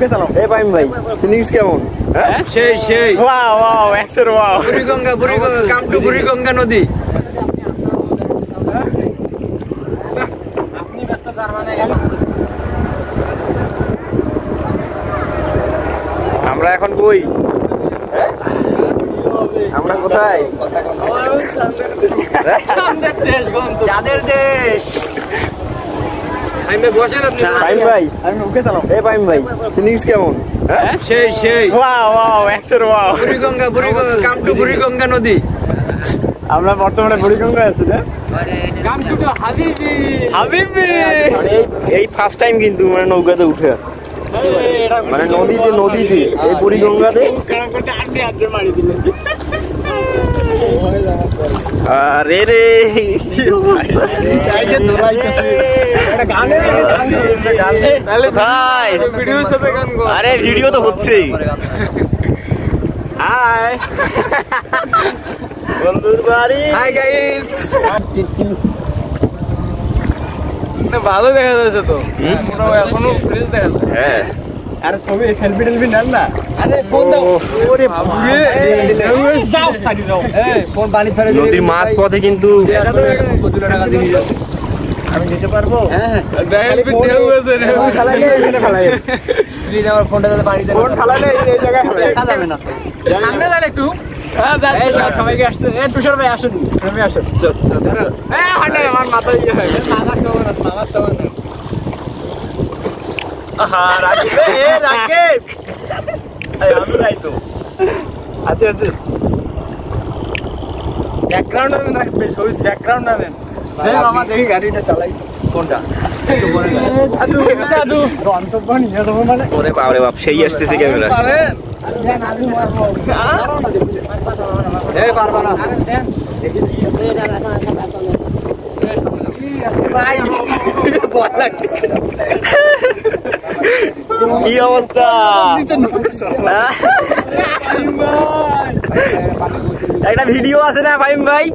ওকে চালাও। এই পাইম ভাই ফিনিক্স কেমন? হ্যাঁ সেই সেই ওয়াও ওয়াও এক্সের wow. Buriganga come to Buriganga নদী। আপনি ব্যস্ত তার মানে আমরা এখন কই? আমরা কোথায়? যাদের দেশ। পাইম ভাই আমি ওকে চালাও। এই পাইম ভাই ফিনিক্স কেমন? হ্যাঁ সেই সেই ওয়াও ওয়াও এক্সের wow. Buriganga come to Buriganga নদী। আমরা বর্তমানে বুড়িগঙ্গা আছি না? কাম টু হাবিবি হাবিবি। এই ফার্স্ট টাইম কিন্তু মানে নৌকাতে উঠে মানে নদীতে এই বুড়িগঙ্গাতে আরে রে আরে ভিডিও তো হচ্ছেই। হাই বন্ধুর বাড়ি। হাই গাইস ভালো দেখা যাচ্ছে তো এখনো ফ্রেশ দেখা যাচ্ছে। হ্যাঁ আরে ছবি সেলফি টেলফি নেন না। আরে ফোন দাও। ওরে যাও সাইডে যাও। এই ফোন পানি ফেলে দিই। নদীর মাছ পথে কিন্তু কত টাকা দিয়ে যাও। আমি নিতে পারবো? হ্যাঁ দেখেন ভিডিও হয়েছে রে। ফেলাইলে এখানে ফেলাই। প্লিজ আমার ফোনটা যাতে পানি দেন। ফোন ফেলাইলে এই জায়গায় ফেলাই। দেখা যাবে না। সামনে যান একটু। হ্যাঁ যান। এই সবাইকে আসছে। এই তুষার ভাই আসেন। তুমি আসেন। আচ্ছা আচ্ছা। এই হাঁটা আমার মাথায় ইয়ে হয়। মাথা কেমন আছে? মাথা কেমন আছে? আহা রাকিব এ রাকিব এই আমি রাইতো আছে আছে ব্যাকগ্রাউন্ড না রাখবে সই ব্যাকগ্রাউন্ড না নেন। এই মামা দেখি গাড়িটা চালাই কোনটা একটু পরে দাদু দাদু অন্তত নিয়ে যাবো মানে। ওরে বাপ রে বাপ সেই আসতেছে ক্যামেরা। পারেন নাদু মারবো এই পারবা না দেখি ভাই কি অবস্থা? একটা ভিডিও আছে না ফাইম ভাই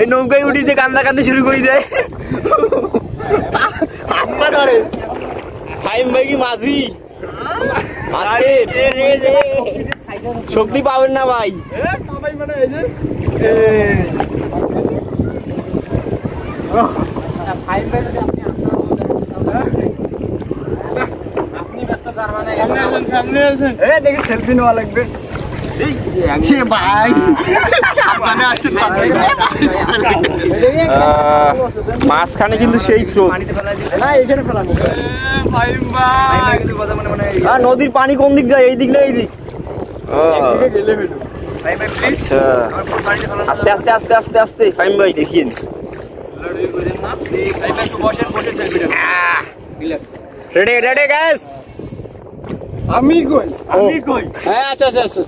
এই নৌকায় উঠিছে কান্দা কান্দে শুরু করে দেয়। ফাইম ভাই কি মাঝি শক্তি পাবেন না ভাই। দেখি সেলফি নেওয়া লাগবে। মাঝখানে কিন্তু সেই স্রোত। নদীর পানি কোন দিক যায়? এই দিক না এই দিক? আচ্ছা আস্তে আস্তে আস্তে আস্তে আস্তে ফাইম ভাই দেখিন। Ready ready guys. আমি কই হ্যাঁ আচ্ছা আচ্ছা আচ্ছা